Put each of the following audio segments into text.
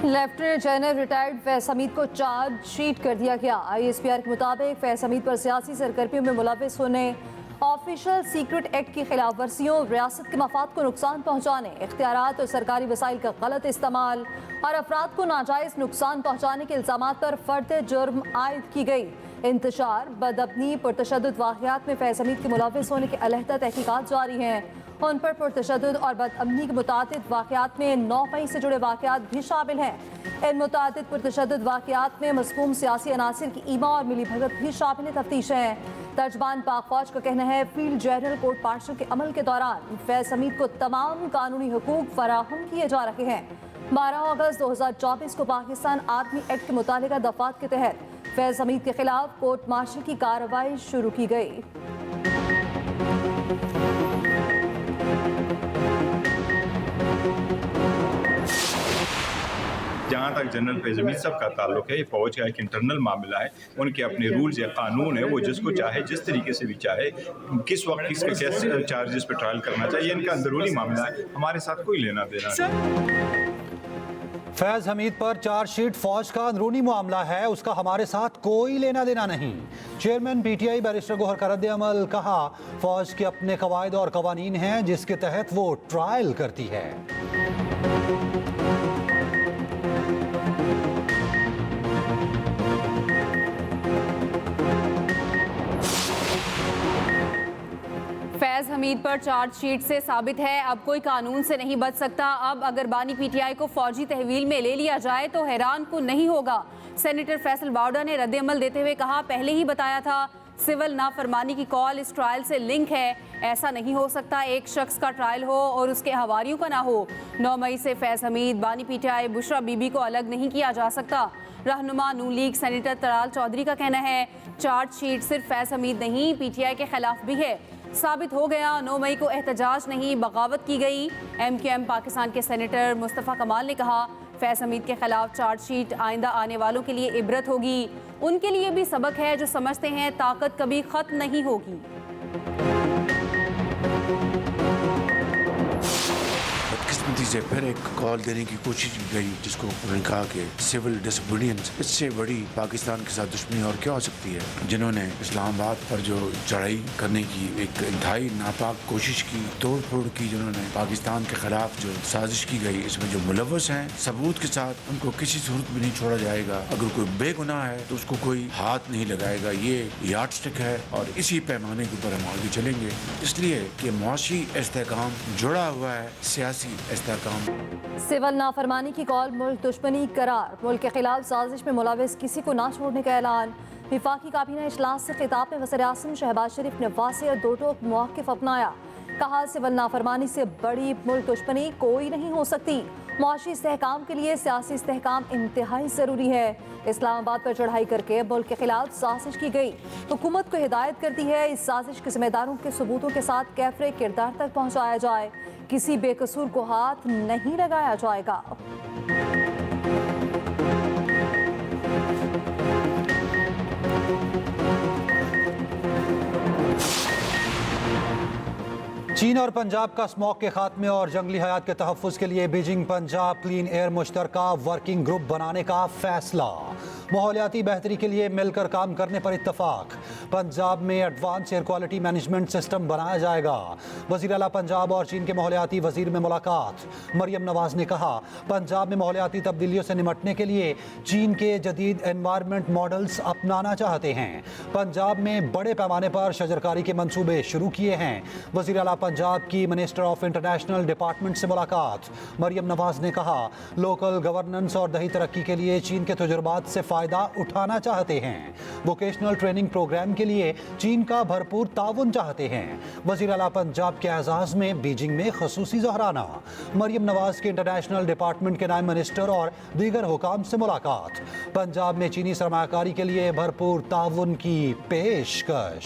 Lieutenant general retired Faiz Hamid को chargesheet कर दिया गया। ISPR के मुताबिक फैज हमीद पर सियासी सरगर्मियों में मुलविस होने, ऑफिशियल सीक्रेट एक्ट की खिलाफ वर्जियों, रियासत के मफाद को नुकसान पहुँचाने, इख्तियारात और सरकारी वसाइल का गलत इस्तेमाल और अफराद को नाजायज़ नुकसान पहुँचाने के इल्ज़ामात पर फर्द जुर्म आयद की गई। इंतशार, बदअबनी, पुरतशद्दुद वाक़यात में फैज हमीद के मुलविस होने की अलहदा तहकीकात जारी हैं। उन पर पुरतशद्दुद और बदअमनी के मुतादिद वाक़यात में 9 मई से जुड़े वाक़यात भी शामिल हैं। इन मुतादिद पुरतशद्दुद वाक़यात में मज़कूम सियासी अनासिर की ईमा और मिली भगत भी शामिल तफ्तीश हैं। तर्जमान पाक फौज का कहना है, फील्ड जनरल कोर्ट मार्शल के अमल के दौरान फैज हमीद को तमाम कानूनी हुकूक फराहम किए जा रहे हैं। 12 अगस्त 2024 को पाकिस्तान आर्मी एक्ट के मुतालिका दफ़ात के तहत फैज हमीद के खिलाफ कोर्ट मार्शल की कार्रवाई शुरू की गई। जहाँ तक जनरल फैज हमीद साहब का ताल्लुक है, ये फौज का एक इंटरनल मामला है। उनके अपने रूल्स या कानून है, वो जिसको चाहे जिस तरीके से भी चाहे किस वक्त किसके कैसे चार्जेस पे ट्रायल करना चाहिए, इनका अंदरूनी मामला है, हमारे साथ कोई लेना देना नहीं। फैज हमीद पर चार्जशीट फौज का अंदरूनी मामला है, उसका हमारे साथ कोई लेना देना नहीं। चेयरमैन PTI बैरिस्टर गौहर का रद्द-ए-अमल, कहा फौज के अपने कवायद और कवानीन हैं जिसके तहत वो ट्रायल करती है। फैज हमीद पर चार्जशीट से साबित है अब कोई कानून से नहीं बच सकता। अब अगर बानी PTI को फौजी तहवील में ले लिया जाए तो हैरान को नहीं होगा। सेनेटर फैसल बावड़ा ने रद्द-ए-अमल देते हुए कहा, पहले ही बताया था सिविल नाफरमानी की कॉल इस ट्रायल से लिंक है। ऐसा नहीं हो सकता एक शख्स का ट्रायल हो और उसके हवारियों का ना हो। 9 मई से फैज हमीद, बानी PTI, बुशरा बीबी को अलग नहीं किया जा सकता। रहनुमा नून लीग सेनेटर तराल चौधरी का कहना है, चार्जशीट सिर्फ फैज हमीद नहीं PTI के खिलाफ भी है। साबित हो गया 9 मई को एहतजाज नहीं बगावत की गई। MQM पाकिस्तान के सेनेटर मुस्तफ़ा कमाल ने कहा, फैज हमीद के खिलाफ चार्जशीट आइंदा आने वालों के लिए इबरत होगी। उनके लिए भी सबक है जो समझते हैं ताकत कभी ख़त्म नहीं होगी। बदकिस्मती से फिर एक कॉल देने की कोशिश की गई जिसको उन्होंने कहा कि सिविल डिसोबीडियंस, इससे बड़ी पाकिस्तान के साथ दुश्मनी और क्या हो सकती है। जिन्होंने इस्लामाबाद पर जो चढ़ाई करने की एक इंतहाई नापाक कोशिश की, तोड़ फोड़ की, जिन्होंने पाकिस्तान के खिलाफ जो साजिश की गई, इसमें जो मुलव्वस हैं सबूत के साथ उनको किसी सूरत में नहीं छोड़ा जाएगा। अगर कोई बेगुनाह है तो उसको कोई हाथ नहीं लगाएगा। ये यार्डस्टिक है और इसी पैमाने के ऊपर हम आगे चलेंगे, इसलिए कि मुआशी इस्तेहकाम जुड़ा हुआ है सियासी इस्तेहकाम। सिविल नाफरमानी की कॉल, मुल्क दुश्मनी करार, मुल्क के खिलाफ साजिश में मुलविस किसी को ना छोड़ने का ऐलान। विफाकी काबीना इजलास से खिताब में वज़ीर-ए-आज़म शहबाज शरीफ ने वाज़ेह और दो टोक मौक़िफ़ अपनाया। कहा, सिविल नाफरमानी से बड़ी मुल्क दुश्मनी कोई नहीं हो सकती। मुआशी इस्तेहकाम के लिए सियासी इस्तेहकाम इंतहाई ज़रूरी है। इस्लामाबाद पर चढ़ाई करके मुल्क के खिलाफ साजिश की गई। हुकूमत को हिदायत करती है इस साजिश के जिम्मेदारों के सबूतों के साथ कैफरे किरदार तक पहुँचाया जाए। किसी बेकसूर को हाथ नहीं लगाया जाएगा। चीन और पंजाब का स्मॉग के खात्मे और जंगली हयात के तहफ़्फ़ुज़ के लिए बीजिंग पंजाब क्लीन एयर मुश्तरका वर्किंग ग्रुप बनाने का फैसला। माहौलियाती बेहतरी के लिए मिलकर काम करने पर इत्तफाक। पंजाब में advance air quality management system बनाया जाएगा। वज़ीर आला पंजाब और चीन के माहौलियाती वज़ीर में मुलाकात। मरियम नवाज ने कहा, पंजाब में माहौलियाती तब्दीलियों से निपटने के लिए चीन के जदीद एनवायरनमेंट मॉडल्स अपनाना चाहते हैं। पंजाब में बड़े पैमाने पर शजरकारी के मंसूबे शुरू किए हैं। वज़ीर आला पंजाब की मिनिस्टर ऑफ इंटरनेशनल डिपार्टमेंट से मुलाकात। मरियम नवाज ने कहा, लोकल गवर्नेंस और दही तरक्की के लिए चीन के तजुर्बात से फ़ायदा उठाना चाहते हैं। वोकेशनल ट्रेनिंग प्रोग्राम के लिए चीन का भरपूर ताउन चाहते हैं। वज़ीर आला पंजाब के एजाज़ में बीजिंग में ख़ुसूसी ज़हराना। मरियम नवाज के इंटरनेशनल डिपार्टमेंट के नायब मिनिस्टर और दीगर हुकाम से मुलाकात। पंजाब में चीनी सरमायाकारी के लिए भरपूर ताउन की पेशकश।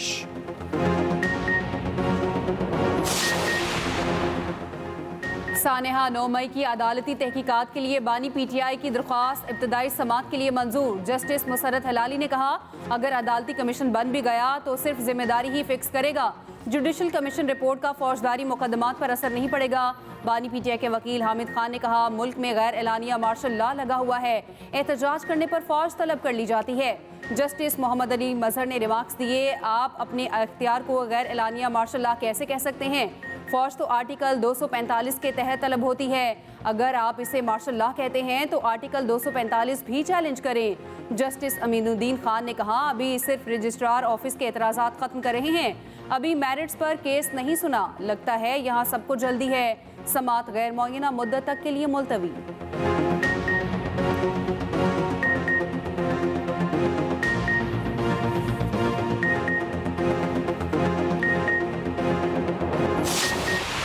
सानेहा 9 मई की अदालती तहकीकात के लिए बानी पीटीआई की दरख्वास्त इब्तदाई समाअत के लिए मंजूर। जस्टिस मुसर्रत हलाली ने कहा, अगर अदालती कमीशन बन भी गया तो सिर्फ जिम्मेदारी ही फिक्स करेगा। जुडिशल कमीशन रिपोर्ट का फौजदारी मुकदमात पर असर नहीं पड़ेगा। बानी पीटीआई के वकील हामिद खान ने कहा, मुल्क में गैर एलानिया मार्शल लॉ लगा हुआ है, एहतजाज करने पर फौज तलब कर ली जाती है। जस्टिस मोहम्मद अली मजहर ने रिमार्क्स दिए, आप अपने अख्तियार को गैर एलानिया मार्शल लॉ कैसे कह सकते हैं? फौज तो आर्टिकल 245 के तहत तलब होती है। अगर आप इसे मार्शल लॉ कहते हैं तो आर्टिकल 245 भी चैलेंज करें। जस्टिस अमीनुद्दीन खान ने कहा, अभी सिर्फ रजिस्ट्रार ऑफिस के एतराज़ात खत्म कर रहे हैं, अभी मेरिट्स पर केस नहीं सुना। लगता है यहाँ सबको जल्दी है। समाअत गैर मुअय्यना मुद्दत तक के लिए मुलतवी।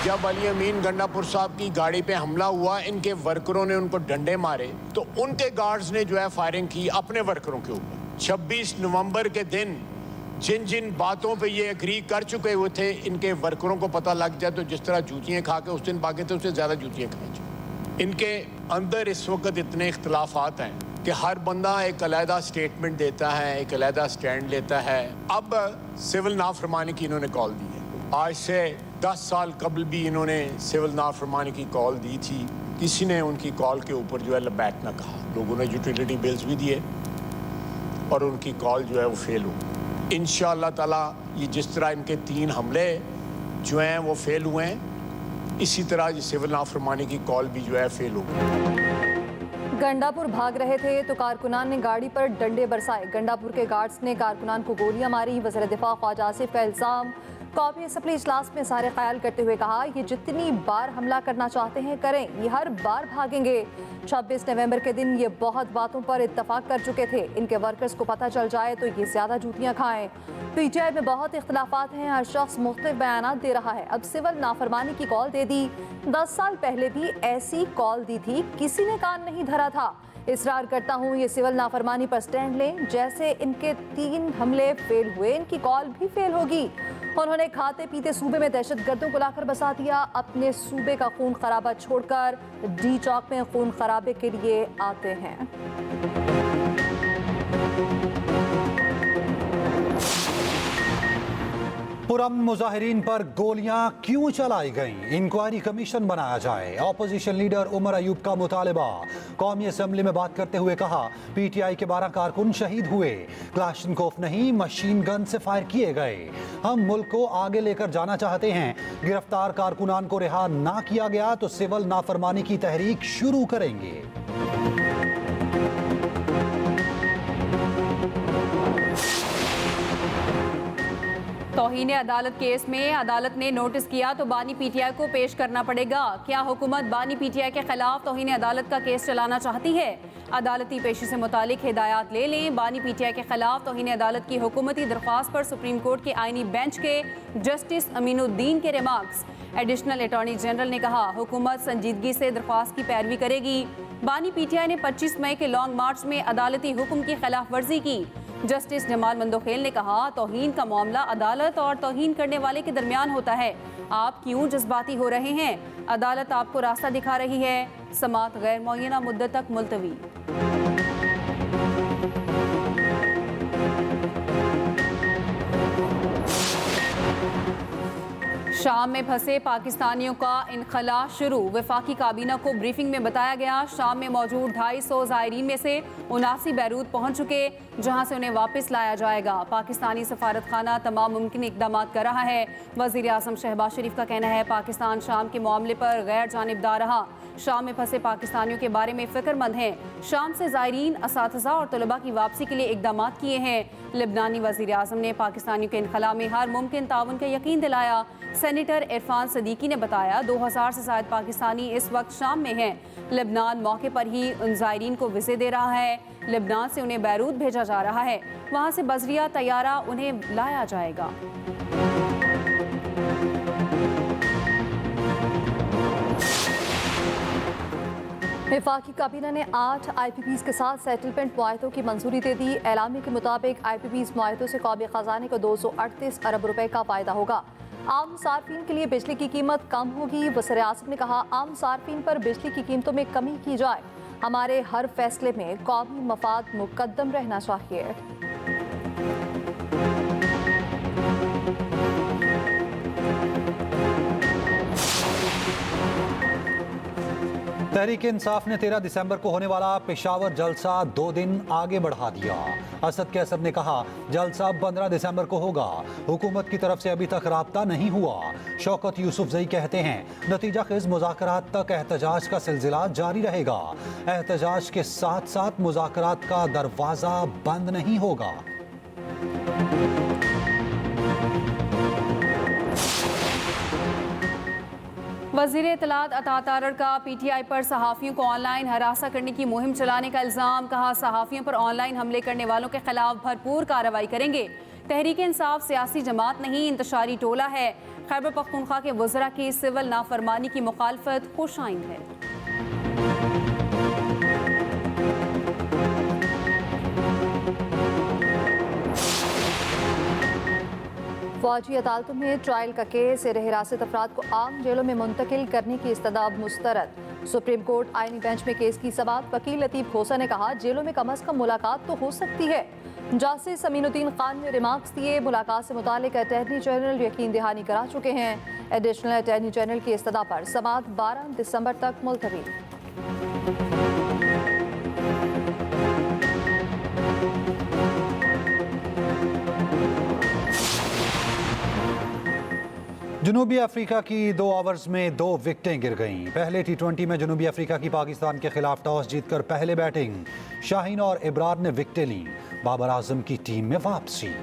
जब अली अमीन गंडापुर साहब की गाड़ी पे हमला हुआ, इनके वर्करों ने उनको डंडे मारे तो उनके गार्ड्स ने जो है फायरिंग की अपने वर्करों के ऊपर। 26 नवंबर के दिन जिन जिन बातों पे ये एग्री कर चुके हुए थे, इनके वर्करों को पता लग जाए तो जिस तरह जूतियाँ खा के उस दिन भागे थे, उससे ज़्यादा जूतियाँ खाई। इनके अंदर इस वक्त इतने इख्तलाफात हैं कि हर बंदा एक अलहदा स्टेटमेंट देता है, एक अलहदा स्टैंड लेता है। अब सिविल नाफरमानी की इन्होंने कॉल दी है। आज से 10 साल कबल भी इन्होंने सिविल नाफरमानी की कॉल दी थी, किसी ने उनकी कॉल के ऊपर जो है लबैक ना कहा। लोगों ने यूटिलिटी बिल्स भी दिए और उनकी कॉल जो है वो फेल हो। इंशाअल्लाह ताला ये जिस तरह इनके 3 हमले जो हैं वो फेल हुए हैं, इसी तरह ये सिविल नाफरमानी की कॉल भी जो है फेल हो गई। गंडापुर भाग रहे थे तो कारकुनान ने गाड़ी पर डंडे बरसाए। गंडापुर के गार्ड्स ने कारकुनान को गोलियां मारी। वज़ीर दिफा ख्वाजा आसिफ का इल्ज़ाम। कौमी असम्बली इजलास में सारे ख्याल करते हुए कहा, ये जितनी बार हमला करना चाहते हैं करें, ये हर बार भागेंगे। 26 नवंबर के दिन ये बहुत बातों पर इत्तफाक कर चुके थे, इनके वर्कर्स को पता चल जाए तो ये ज़्यादा जूतियाँ खाएं। पीटीआई में बहुत इख्तलाफात हैं, हर शख्स मुख्तलिफ बयानात दे रहा है। अब सिविल नाफरमानी की कॉल दे दी। 10 साल पहले भी ऐसी कॉल दी थी, किसी ने कान नहीं धरा था। इसरार करता हूँ ये सिविल नाफरमानी पर स्टैंड लें। जैसे इनके 3 हमले फेल हुए, इनकी कॉल भी फेल होगी। उन्होंने खाते पीते सूबे में दहशतगर्दों को लाकर बसा दिया। अपने सूबे का खून खराबा छोड़कर डी चौक में खून खराबे के लिए आते हैं। पुरअमन मुजाहिरीन पर गोलियां क्यों चलाई गईं? इंक्वायरी कमीशन बनाया जाए। ऑपोजिशन लीडर उमर अयूब का मुतालबा। कौमी असम्बली में बात करते हुए कहा, पीटीआई के 12 कारकुन शहीद हुए, क्लाशनकोफ नहीं मशीन गन से फायर किए गए। हम मुल्क को आगे लेकर जाना चाहते हैं। गिरफ्तार कारकुनान को रिहा ना किया गया तो सिविल नाफरमानी की तहरीक शुरू करेंगे। तौहीन अदालत केस में अदालत ने नोटिस किया तो बानी पीटीआई को पेश करना पड़ेगा। क्या हुकूमत बानी पीटीआई के खिलाफ तौहीन अदालत का केस चलाना चाहती है? अदालती पेशी से मुतालिक हिदायत ले लें। बानी पीटीआई के खिलाफ तौहीन अदालत की हुकूमती दरख्वास्त पर सुप्रीम कोर्ट के आईनी बेंच के जस्टिस अमीनुद्दीन के रिमार्क्स। एडिशनल अटॉर्नी जनरल ने कहा, हुकूमत संजीदगी से दरख्वास्त की पैरवी करेगी। बानी पीटीआई ने 25 मई के लॉन्ग मार्च में अदालती हुक्म की खिलाफ वर्जी की। जस्टिस जमाल मंदोखेल ने कहा, तौहीन का मामला अदालत और तौहीन करने वाले के दरमियान होता है। आप क्यों जज्बाती हो रहे हैं? अदालत आपको रास्ता दिखा रही है। समाअत गैर मुअय्यना मुद्दत तक मुलतवी। शाम में फंसे पाकिस्तानियों का इनखला शुरू। वफाकी काबीना को ब्रीफिंग में बताया गया, शाम में मौजूद 250 ज़ायरीन में से 79 बैरूत पहुंच चुके, जहां से उन्हें वापस लाया जाएगा। पाकिस्तानी सफारत खाना तमाम मुमकिन इक़दामात कर रहा है। वज़ीर आज़म शहबाज शरीफ का कहना है, पाकिस्तान शाम के मामले पर गैर जानिबदार रहा। शाम में फंसे पाकिस्तानियों के बारे में फ़िक्रमंद हैं। शाम से ज़ायरीन, असातिज़ा और तलबा की वापसी के लिए इक़दामात किए हैं। लिबनानी वज़ीर आज़म ने पाकिस्तानियों के इनखला में हर मुमकिन ताउन का यकीन दिलाया। सेनेटर इरफान सदीकी ने बताया, 2000 से ज़ायद पाकिस्तानी इस वक्त शाम में हैं। लिबनान मौके पर ही उन ज़ायरीन को वीज़े दे रहा है। लिबनान से उन्हें बैरूत भेजा जा रहा है, वहाँ से बजरिया तैयारा उन्हें लाया जाएगा। वफाकी काबीना ने 8 IPPs के साथ सेटलमेंट मुआहदों की मंजूरी दे दी। एलामी के मुताबिक IPPs मुआहदों से कौमी खजाने को 238 अरब रुपए का फ़ायदा होगा। आम सार्फिन के लिए बिजली की कीमत कम होगी। वज़ीर आज़म ने कहा, आम सार्फिन पर बिजली की कीमतों में कमी की जाए। हमारे हर फैसले में कौमी मफाद मुकद्दम रहना चाहिए। तहरीक इंसाफ ने 13 दिसंबर को होने वाला पेशावर जलसा 2 दिन आगे बढ़ा दिया। असद कैसर ने कहा, जलसा 15 दिसंबर को होगा। हुकूमत की तरफ से अभी तक राब्ता नहीं हुआ। शौकत यूसुफजई कहते हैं, नतीजा खेज मुज़ाकरात तक एहतजाज का सिलसिला जारी रहेगा। एहतजाज के साथ साथ मुज़ाकरात का दरवाज़ा बंद नहीं होगा। वज़ीर इत्तलात अता तारड़ का PTI पर सहाफ़ियों को ऑनलाइन हरासा करने की मुहिम चलाने का इल्ज़ाम। कहा, सहाफ़ियों पर ऑनलाइन हमले करने वालों के खिलाफ भरपूर कार्रवाई करेंगे। तहरीक इंसाफ सियासी जमात नहीं, इंतशारी टोला है। खैबर पख्तूनख्वा के वज़रा की सिविल नाफरमानी की मुखालफत खुश आइंद है। फौजी अदालतों में ट्रायल का केस, ज़ेर हिरासत अफराद को आम जेलों में मुंतकिल करने की इस्तदाब मुस्तरद। सुप्रीम कोर्ट आईनी बेंच में केस की समाअत। वकील लतीफ़ खोसा ने कहा, जेलों में कम अज़ कम मुलाकात तो हो सकती है। जासिस अमीनुद्दीन खान ने रिमार्क्स दिए, मुलाकात से मुतालिक अटॉर्नी जनरल यकीन दहानी करा चुके हैं। एडिशनल अटॉर्नी जनरल की इस्तदा पर समाअत 12 दिसंबर तक मुलतवी। जनूबी अफ्रीका की 2 ओवर्स में 2 विकेटें गिर गईं। पहले T20 में जनूबी अफ्रीका की पाकिस्तान के खिलाफ टॉस जीतकर पहले बैटिंग। शाहीन और इब्रार ने विकेटें लीं। बाबर आजम की टीम में वापसी।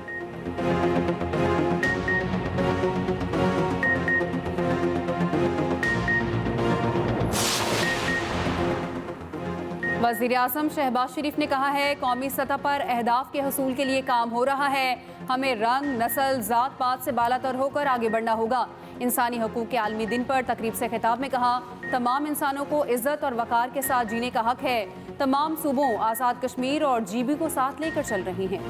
वज़ीर आज़म शहबाज शरीफ ने कहा है, कौमी सतह पर अहदाफ के हसूल के लिए काम हो रहा है। हमें रंग, नस्ल, ज़ात पात से बालातर होकर आगे बढ़ना होगा। इंसानी हकूक़ के आलमी दिन पर तकरीब से खिताब में कहा, तमाम इंसानों को इज़्ज़त और वक़ार के साथ जीने का हक है। तमाम सूबों आज़ाद कश्मीर और GB को साथ लेकर चल रही हैं।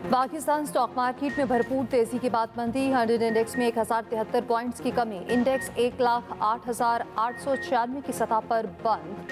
पाकिस्तान स्टॉक मार्केट में भरपूर तेजी की बात मंदी। 100 इंडेक्स में 1073 पॉइंट्स की कमी। इंडेक्स 1,08,896 की सतह पर बंद।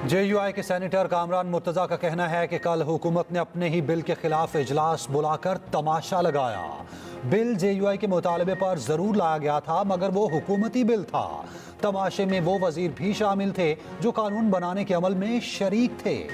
JUI के सेनेटर कामरान मुर्तज़ा का कहना है कि कल हुकूमत ने अपने ही बिल के खिलाफ इजलास बुलाकर तमाशा लगाया। बिल JUI के मुतालबे पर जरूर लाया गया था, मगर वो हुकूमती बिल था। तमाशे में वो वजीर भी शामिल थे जो कानून बनाने के अमल में शरीक थे।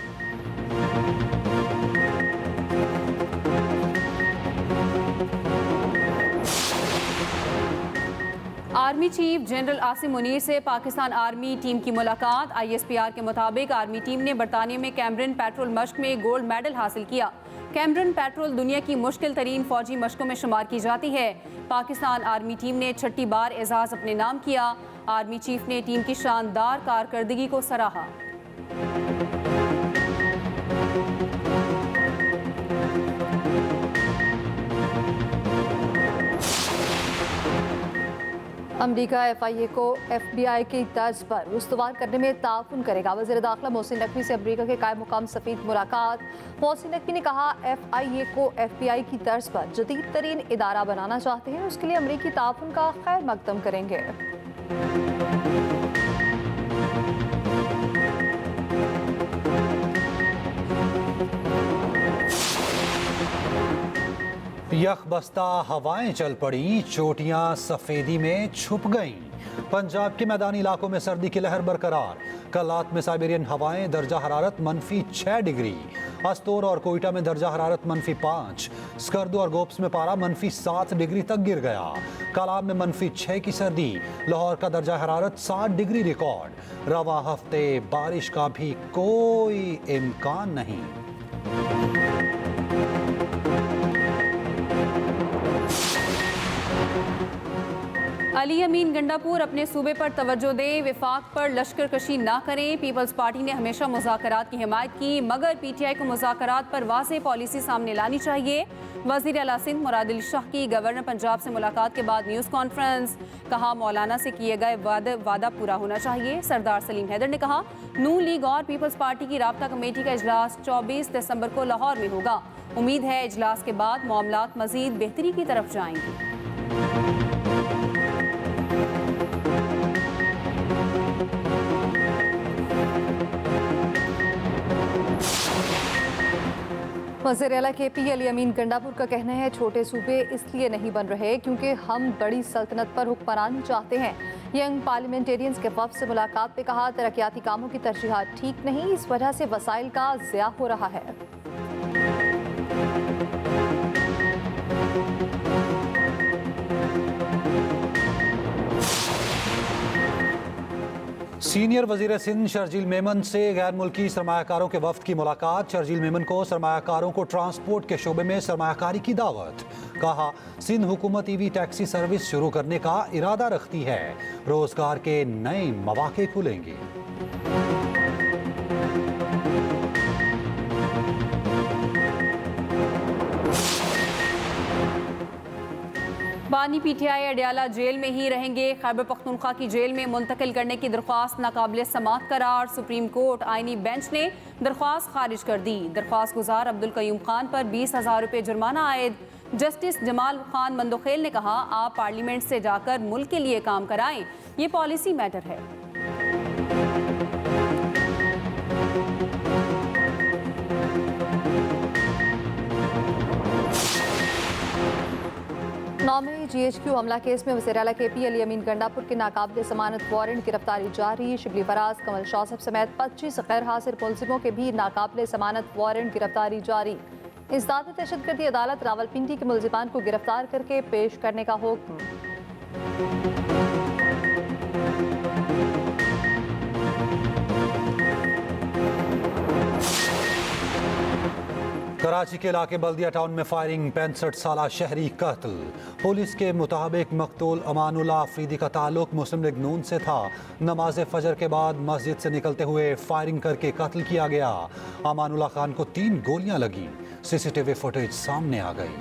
Army chief general Asim Munir से पाकिस्तान आर्मी टीम की मुलाकात। ISPR के मुताबिक आर्मी टीम ने बरतानिया में कैमरन पेट्रोल मश्क में गोल्ड मेडल हासिल किया। कैमरन पेट्रोल दुनिया की मुश्किल तरीन फौजी मशकों में शुमार की जाती है। पाकिस्तान आर्मी टीम ने 6ठी बार एजाज अपने नाम किया। आर्मी चीफ ने टीम की शानदार कारकर्दगी को सराहा। अमरीका FIA को FBI की तर्ज पर उस्तवार करने में ताउन करेगा। वज़ीर दाखिला मोहसिन नकवी से अमरीका के कायम मुकाम सफीर मुलाकात। मोहसिन नकवी ने कहा, FIA को FBI की तर्ज पर जदीद तरीन इदारा बनाना चाहते हैं। उसके लिए अमरीकी ताउन का खैर मकदम करेंगे। यखबस्ता हवाएं चल पड़ी, चोटियां सफेदी में छुप गईं। पंजाब के मैदानी इलाकों में सर्दी की लहर बरकरार। कल रात में साइबेरियन हवाएं दर्जा हरारत -6 डिग्री। अस्तोर और कोयटा में दर्जा हरारत -5। स्कर्दू और गोप्स में पारा -7 डिग्री तक गिर गया। कलाब में -6 की सर्दी। लाहौर का दर्जा हरारत 7 डिग्री रिकॉर्ड। रवा हफ्ते बारिश का भी कोई इम्कान नहीं। अली अमीन गंडापुर अपने सूबे पर तवज्जो दें, विफाक पर लश्कर कशी ना करें। पीपल्स पार्टी ने हमेशा मुज़ाकरात की हिमायत की, मगर पीटीआई को मुज़ाकरात पर वाज़ेह पॉलिसी सामने लानी चाहिए। वज़ीर आला सिंध मुराद अली शाह की गवर्नर पंजाब से मुलाकात के बाद न्यूज़ कॉन्फ्रेंस, कहा मौलाना से किए गए वादा पूरा होना चाहिए। सरदार सलीम हैदर ने कहा नून लीग और पीपल्स पार्टी की राब्ता कमेटी का इजलास 24 दिसंबर को लाहौर में होगा। उम्मीद है इजलास के बाद मामलात मज़ीद बेहतरी की तरफ जाएंगे। वज़ीर आला KP अली अमीन गंडापुर का कहना है छोटे सूबे इसलिए नहीं बन रहे क्योंकि हम बड़ी सल्तनत पर हुक्मरानी चाहते हैं। यंग पार्लियामेंटेरियंस के वफ़द से मुलाकात में कहा तरक्याती कामों की तरजीहात ठीक नहीं, इस वजह से वसाइल का ज़िया हो रहा है। सीनियर वजीर सिंध शर्जील मेमन से गैर मुल्की सरमायाकारों के वफ्द की मुलाकात। शर्जील मेमन को सरमायाकारों को ट्रांसपोर्ट के शोबे में सरमायाकारी की दावत। कहा सिंध हुकूमत EV टैक्सी सर्विस शुरू करने का इरादा रखती है, रोजगार के नए मौके खुलेंगे। बानी पीटीआई अडयाला जेल में ही रहेंगे। खैबर पख्तूनख्वा की जेल में मुंतकिल करने की दरख्वास्त नाकाबिल समाअत करार। सुप्रीम कोर्ट आईनी बेंच ने दरख्वास्त खारिज कर दी। दरख्वास्त गुजार अब्दुल कयूम खान पर 20,000 रुपये जुर्माना आयद। जस्टिस जमाल खान मंदोखेल ने कहा आप पार्लियामेंट से जाकर मुल्क के लिए काम कराएं, ये पॉलिसी मैटर है। 9 मई GHQ हमला केस में वज़ीर आला KP अली अमीन गंडापुर के नाकाबिल ज़मानत वारंट गिरफ्तारी जारी। शिबली फराज, कमल शौसफ समेत 25 गैर हाजिर मुलजिमों के भी नाकाबिल ज़मानत वारंट गिरफ्तारी जारी। इस्दाद दहशतगर्दी अदालत रावलपिंडी के मुलजिमान को गिरफ्तार करके पेश करने का हुक्म। कराची के इलाके बल्दिया टाउन में फायरिंग, 65 साला शहरी कत्ल। पुलिस के मुताबिक मकतूल अमानुल्लाह अफरीदी का ताल्लुक मुस्लिम लीग नून से था। नमाज फजर के बाद मस्जिद से निकलते हुए फायरिंग करके कत्ल किया गया। अमानुल्लाह खान को 3 गोलियां लगी। CCTV फुटेज सामने आ गई।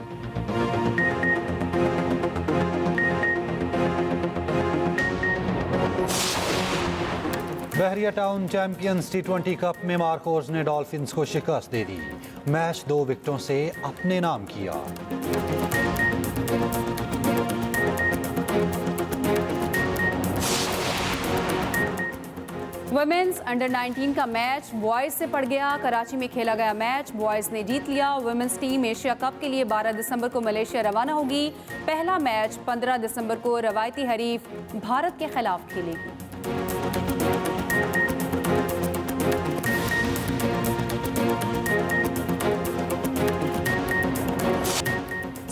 बहरिया टाउन चैंपियंस T20 कप में मार्कोज ने डॉल्फिन्स को शिकस्त दे दी। मैच 2 विकेटों से अपने नाम किया। वुमेन्स अंडर 19 का मैच बॉयज से पड़ गया। कराची में खेला गया मैच बॉयज ने जीत लिया। वुमेन्स टीम एशिया कप के लिए 12 दिसंबर को मलेशिया रवाना होगी। पहला मैच 15 दिसंबर को रवायती हरीफ भारत के खिलाफ खेलेगी।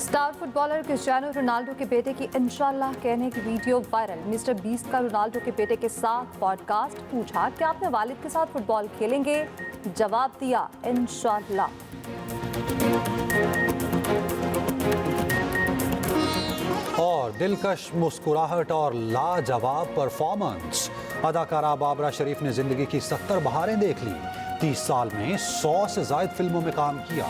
स्टार फुटबॉलर क्रिस्टियानो रोनाल्डो के बेटे की इंशाल्लाह कहने की वीडियो वायरल। मिस्टर बीस्ट का रोनाल्डो के बेटे के साथ पॉडकास्ट। पूछा कि आपने वालिद के साथ फुटबॉल खेलेंगे? जवाब दिया इंशाल्लाह। और दिलकश मुस्कुराहट और लाजवाब परफॉर्मेंस। अदाकारा बाबरा शरीफ ने जिंदगी की 70 बहारें देख ली। 30 साल में 100 से ज्यादा फिल्मों में काम किया।